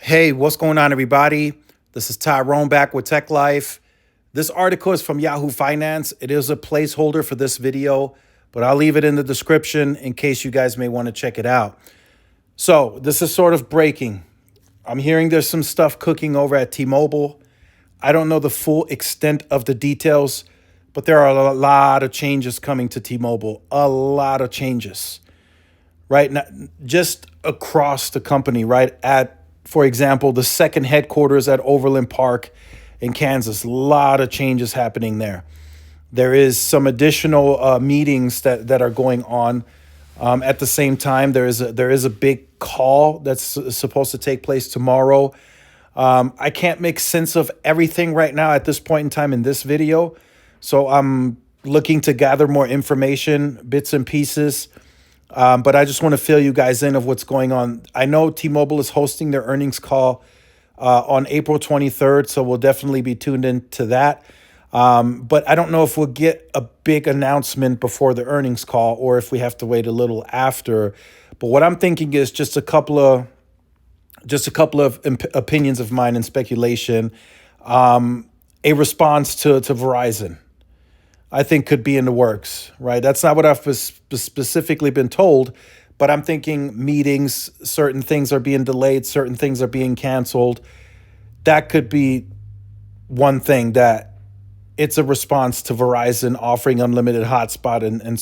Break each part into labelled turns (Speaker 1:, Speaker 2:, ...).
Speaker 1: Hey, what's going on, everybody? This is Tyrone back with Tech Life. This article is from Yahoo Finance. It is a placeholder for this video, but I'll leave it in the description in case you guys may want to check it out. So, this is sort of breaking. I'm hearing there's some stuff cooking over at T-Mobile. I don't know the full extent of the details, but there are a lot of changes coming to T-Mobile. A lot of changes, right? Now, just across the company, right? For example, the second headquarters at Overland Park in Kansas. A lot of changes happening there. There is some additional meetings that are going on. At the same time, there is a big call that's supposed to take place tomorrow. I can't make sense of everything right now at this point in time in this video, so I'm looking to gather more information, bits and pieces. But I just want to fill you guys in of what's going on. I know T-Mobile is hosting their earnings call on April 23rd, so we'll definitely be tuned into that. But I don't know if we'll get a big announcement before the earnings call or if we have to wait a little after. But what I'm thinking is just a couple of opinions of mine and speculation. A response to Verizon, I think, could be in the works, right? That's not what I've specifically been told, but I'm thinking meetings, certain things are being delayed, certain things are being canceled. That could be one thing, that it's a response to Verizon offering unlimited hotspot and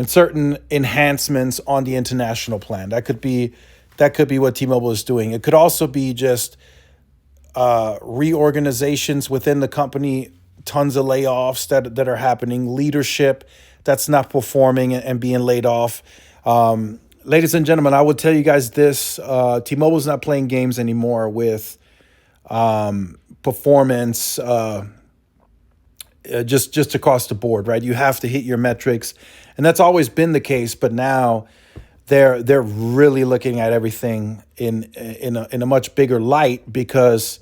Speaker 1: certain enhancements on the international plan. That could be what T-Mobile is doing. It could also be just reorganizations within the company, tons of layoffs that are happening, leadership that's not performing and being laid off. Ladies and gentlemen, I will tell you guys this: T-Mobile's not playing games anymore with performance. Just across the board, right? You have to hit your metrics, and that's always been the case. But now they're really looking at everything in a much bigger light, because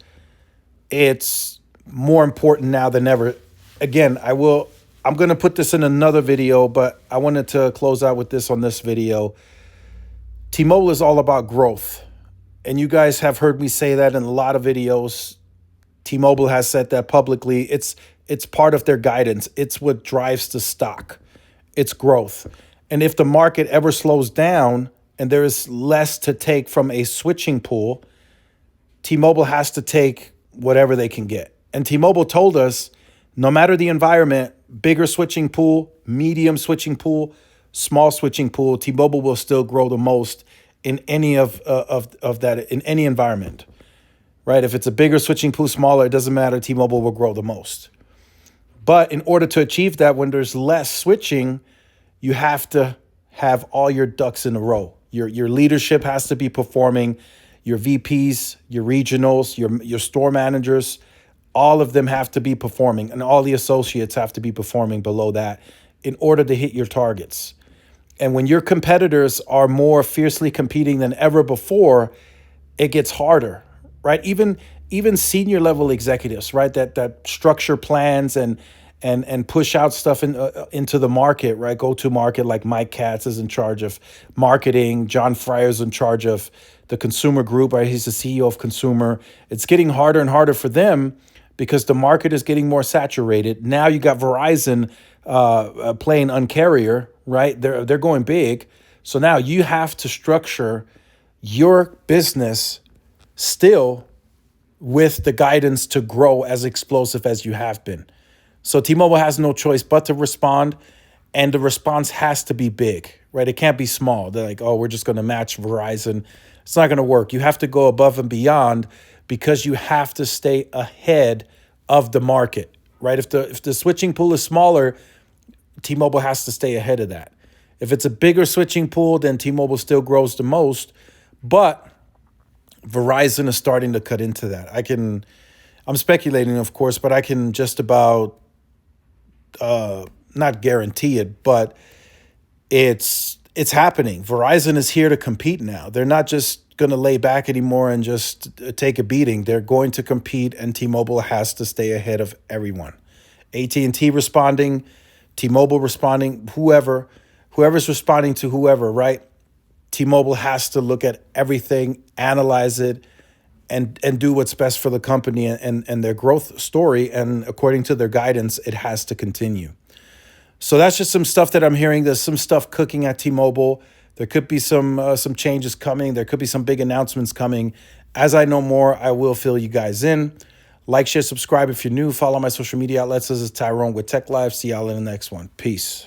Speaker 1: it's more important now than ever. Again, I'm going to put this in another video, but I wanted to close out with this on this video. T-Mobile is all about growth, and you guys have heard me say that in a lot of videos. T-Mobile has said that publicly. It's part of their guidance. It's what drives the stock. It's growth. And if the market ever slows down and there is less to take from a switching pool, T-Mobile has to take whatever they can get. And T-Mobile told us, no matter the environment, bigger switching pool, medium switching pool, small switching pool, T-Mobile will still grow the most in any of that, in any environment, right? If it's a bigger switching pool, smaller, it doesn't matter. T-Mobile will grow the most. But in order to achieve that, when there's less switching, you have to have all your ducks in a row. Your leadership has to be performing. Your VPs, your regionals, your store managers, all of them have to be performing, and all the associates have to be performing below that in order to hit your targets. And when your competitors are more fiercely competing than ever before, it gets harder, right? Even senior level executives, right, that structure plans and push out stuff into the market, right? Go to market, like Mike Katz is in charge of marketing. John Fryer's in charge of the consumer group, right? He's the CEO of consumer. It's getting harder and harder for them because the market is getting more saturated. Now you got Verizon playing Un-carrier, right? They're going big. So now you have to structure your business still with the guidance to grow as explosive as you have been. So T-Mobile has no choice but to respond, and the response has to be big, right? It can't be small. They're like, oh, we're just going to match Verizon. It's not going to work. You have to go above and beyond, because you have to stay ahead of the market, right? If the switching pool is smaller, T-Mobile has to stay ahead of that. If it's a bigger switching pool, then T-Mobile still grows the most, but Verizon is starting to cut into that. I'm speculating, of course, but I can just about not guarantee it, but it's happening. Verizon is here to compete now. They're not just going to lay back anymore and just take a beating. They're going to compete, and T-Mobile has to stay ahead of everyone. AT&T responding, T-Mobile responding, whoever's responding to whoever, right? T-Mobile has to look at everything, analyze it, and do what's best for the company and their growth story. And according to their guidance, it has to continue. So that's just some stuff that I'm hearing. There's some stuff cooking at T-Mobile. There could be some changes coming. There could be some big announcements coming. As I know more, I will fill you guys in. Like, share, subscribe if you're new. Follow my social media outlets. This is Tyrone with Tech Live. See y'all in the next one. Peace.